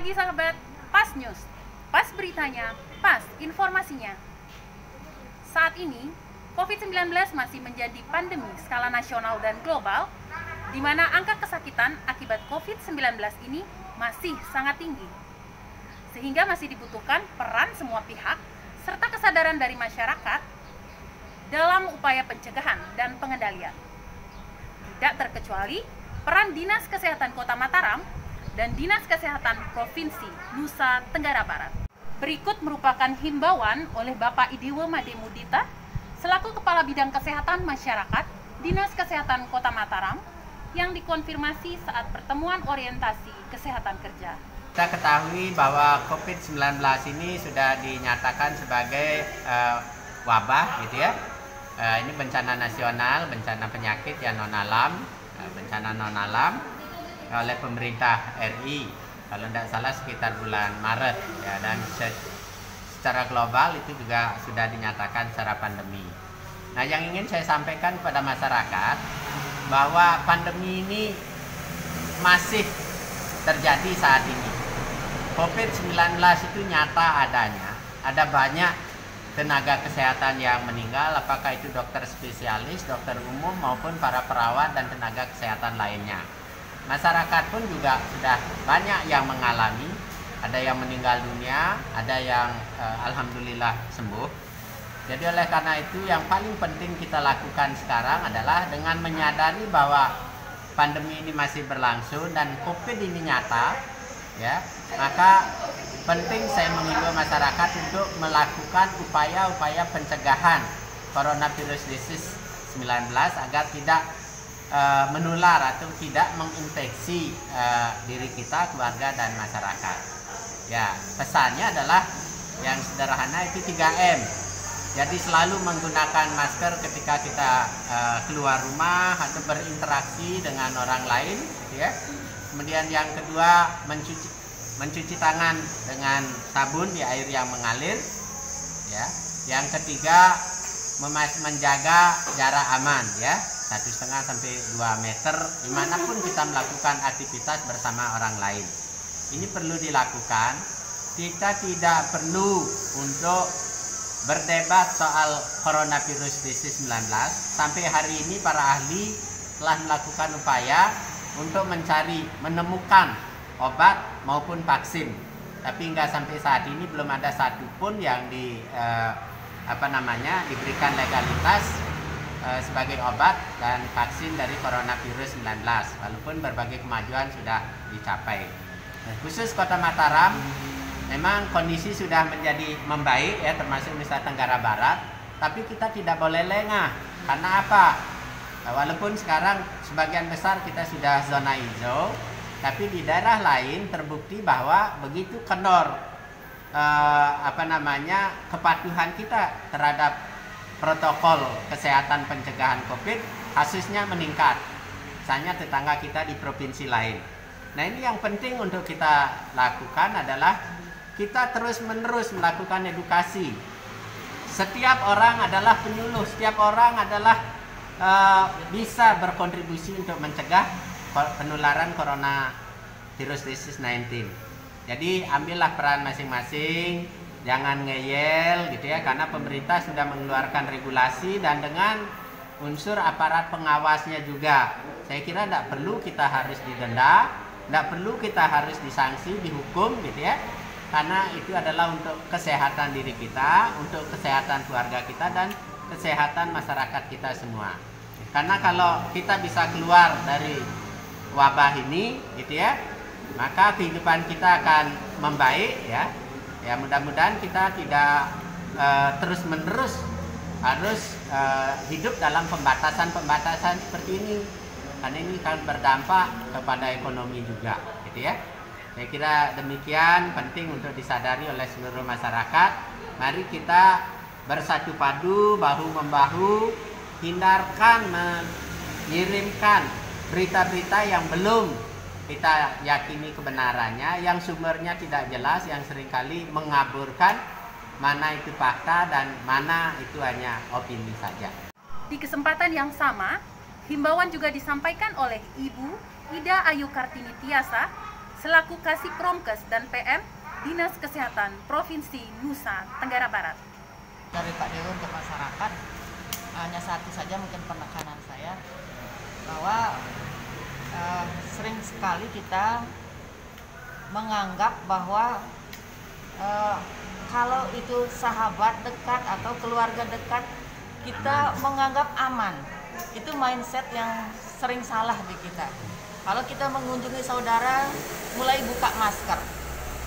pagi sahabat Pas News. Pas beritanya, pas informasinya. Saat ini, COVID-19 masih menjadi pandemi skala nasional dan global, di mana angka kesakitan akibat COVID-19 ini masih sangat tinggi. Sehingga masih dibutuhkan peran semua pihak serta kesadaran dari masyarakat dalam upaya pencegahan dan pengendalian. Tidak terkecuali peran Dinas Kesehatan Kota Mataram dan Dinas Kesehatan Provinsi Nusa Tenggara Barat. Berikut merupakan himbauan oleh Bapak Idiwe Made Mudita selaku Kepala Bidang Kesehatan Masyarakat Dinas Kesehatan Kota Mataram yang dikonfirmasi saat pertemuan orientasi kesehatan kerja. Kita ketahui bahwa COVID-19 ini sudah dinyatakan sebagai wabah gitu ya. Ini bencana nasional, bencana penyakit yang non-alam, bencana non-alam oleh pemerintah RI, kalau tidak salah sekitar bulan Maret ya, dan secara global itu juga sudah dinyatakan secara pandemi. Nah, yang ingin saya sampaikan kepada masyarakat bahwa pandemi ini masih terjadi saat ini. COVID-19 itu nyata adanya. Ada banyak tenaga kesehatan yang meninggal, apakah itu dokter spesialis, dokter umum maupun para perawat dan tenaga kesehatan lainnya. Masyarakat pun juga sudah banyak yang mengalami, ada yang meninggal dunia, ada yang alhamdulillah sembuh. Jadi oleh karena itu yang paling penting kita lakukan sekarang adalah dengan menyadari bahwa pandemi ini masih berlangsung dan COVID ini nyata, ya, maka penting saya mengimbau masyarakat untuk melakukan upaya-upaya pencegahan coronavirus disease 19 agar tidak menular atau tidak menginfeksi diri kita, keluarga dan masyarakat. Ya, pesannya adalah yang sederhana itu 3M. Jadi selalu menggunakan masker ketika kita keluar rumah atau berinteraksi dengan orang lain, ya. Kemudian yang kedua mencuci tangan dengan sabun di air yang mengalir, ya. Yang ketiga menjaga jarak aman, ya, 1,5 sampai 2 meter dimanapun kita melakukan aktivitas bersama orang lain. Ini perlu dilakukan. Kita tidak perlu untuk berdebat soal coronavirus disease 19. Sampai hari ini para ahli telah melakukan upaya untuk menemukan obat maupun vaksin. Tapi hingga sampai saat ini belum ada satupun yang diberikan legalitas sebagai obat dan vaksin dari coronavirus 19, walaupun berbagai kemajuan sudah dicapai. Khusus Kota Mataram, memang kondisi sudah menjadi membaik ya, termasuk Nusa Tenggara Barat, tapi kita tidak boleh lengah. Karena apa? Walaupun sekarang sebagian besar kita sudah zona hijau, tapi di daerah lain terbukti bahwa begitu kendor kepatuhan kita terhadap protokol kesehatan pencegahan COVID, kasusnya meningkat. Misalnya tetangga kita di provinsi lain. Nah, ini yang penting untuk kita lakukan adalah kita terus-menerus melakukan edukasi. Setiap orang adalah penyuluh, setiap orang adalah bisa berkontribusi untuk mencegah penularan coronavirus disease 19. Jadi ambillah peran masing-masing, jangan ngeyel gitu ya, karena pemerintah sudah mengeluarkan regulasi dan dengan unsur aparat pengawasnya juga. Saya kira tidak perlu kita harus didenda, tidak perlu kita harus disanksi, dihukum gitu ya, karena itu adalah untuk kesehatan diri kita, untuk kesehatan keluarga kita dan kesehatan masyarakat kita semua. Karena kalau kita bisa keluar dari wabah ini gitu ya, maka kehidupan kita akan membaik ya. Ya, mudah-mudahan kita tidak terus-menerus harus hidup dalam pembatasan-pembatasan seperti ini, karena ini akan berdampak kepada ekonomi juga gitu ya. Saya kira demikian penting untuk disadari oleh seluruh masyarakat. Mari kita bersatu padu, bahu-membahu, hindarkan mengirimkan berita-berita yang belum kita yakini kebenarannya, yang sumbernya tidak jelas, yang seringkali mengaburkan mana itu fakta dan mana itu hanya opini saja. Di kesempatan yang sama, himbauan juga disampaikan oleh Ibu Ida Ayu Kartini Tiasa selaku Kasih Promkes dan PM Dinas Kesehatan Provinsi Nusa Tenggara Barat. Dari Pak Dewo untuk masyarakat, hanya satu saja mungkin penekanan saya, bahwa sering sekali kita menganggap bahwa kalau itu sahabat dekat atau keluarga dekat, kita menganggap aman. Itu mindset yang sering salah di kita. Kalau kita mengunjungi saudara, mulai buka masker.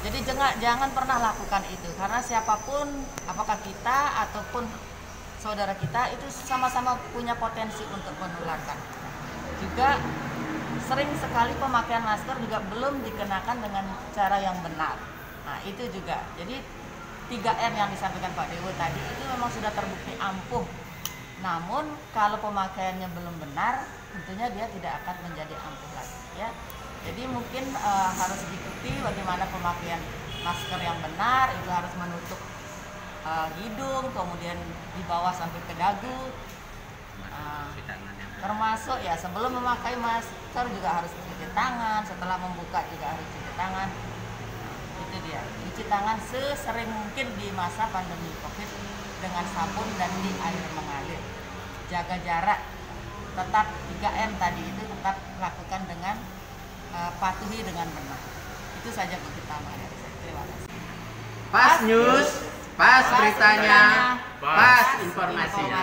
Jadi jangan pernah lakukan itu, karena siapapun, apakah kita ataupun saudara kita, itu sama-sama punya potensi untuk menularkan. Juga sering sekali pemakaian masker juga belum dikenakan dengan cara yang benar. Nah itu juga, jadi 3M yang disampaikan Pak Dewo tadi itu memang sudah terbukti ampuh. Namun kalau pemakaiannya belum benar, tentunya dia tidak akan menjadi ampuh lagi, ya. Jadi mungkin harus diikuti bagaimana pemakaian masker yang benar, itu harus menutup hidung, kemudian di bawah sampai ke dagu. Termasuk ya sebelum memakai masker juga harus cuci tangan, setelah membuka juga harus cuci tangan. Itu dia, cuci tangan sesering mungkin di masa pandemi COVID dengan sabun dan di air mengalir. Jaga jarak, tetap 3M tadi itu tetap lakukan dengan patuhi dengan benar. Itu saja Bu Kitama dari saya. Terima kasih. Pas News, pas beritanya, pas informasinya.